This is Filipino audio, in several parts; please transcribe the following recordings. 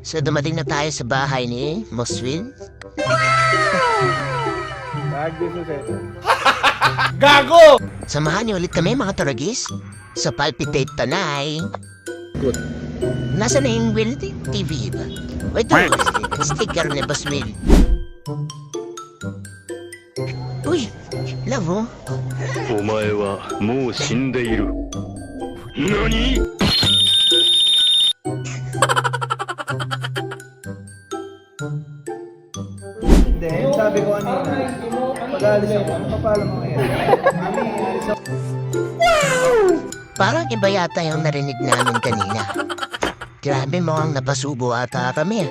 So dumating na tayo sa bahay ni Moswin. Gago! Samahan niyo ulit kami mga Taragis sa Palpitate Tanay. Good. Nasa na yung Will TV ba? O ito, sticker ni Boss Will. Uy, love oh. お前はもう死んでいる。何？ Hindi, sabi ko kanina, pag-alis ako, ano pa pala mo ngayon? Alis ako. Parang iba yata yung narinig namin kanina. Grabe mo ang napasubo ata kami.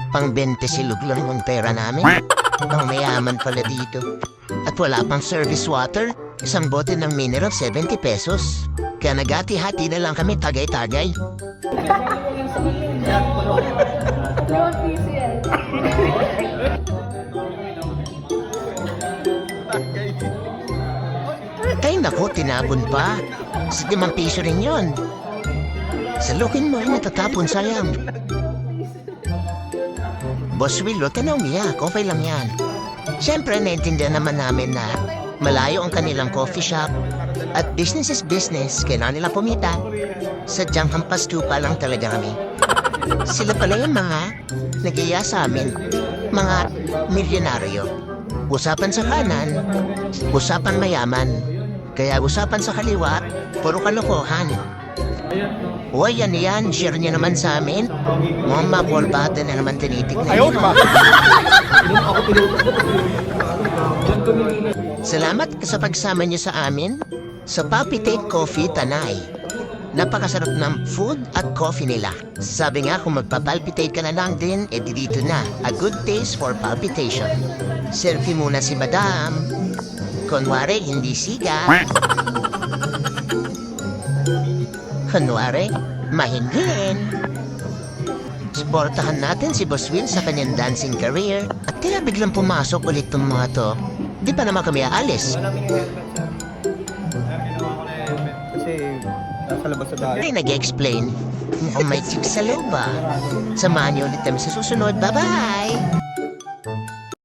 Pang 20 silog lang ang pera namin. Ang mayaman pala dito. At wala pang service water. Isang bote ng mineral 70 pesos. Kaya nagati-hati na lang kami tagay-tagay. Ay naku, tinapon pa. Sa 5 piso rin yun. Salukin mo ay natatapon, sayang. Boss Willo, tanong niya, okay lang yan. Siyempre, naintindihan naman namin na malayo ang kanilang coffee shop at business is business, kailangan nila pumita. Sadyang hampas lupa lang talaga kami. Sila pala yung mga nag-iya sa amin, mga milyonaryo. Usapan sa kanan, usapan mayaman. Kaya usapan sa kaliwa, puro kalokohan. O yan, share niya naman sa amin. Mga makuwalbate na naman tinitignan niyo. Ayaw ba? Salamat sa pagsama niyo sa amin sa Palpitate Coffee Tanay. Napakasarap ng food at coffee nila. Sabi nga kung magpapalpitate ka na lang din, edi dito na. A good taste for palpitation. Selfie muna si Madam. Kunwari, hindi siga. Kunwari, mahingin. Suportahan natin si Boss Will sa kanyang dancing career. At kaya biglang pumasok ulit tong mga to. Di pa naman kami aalis. Kasi nasa labas sa bahay. Ay, nag-explain. Mukhang may chicks sa loob ah. Samahan niyo ulit kami sa susunod. Bye-bye!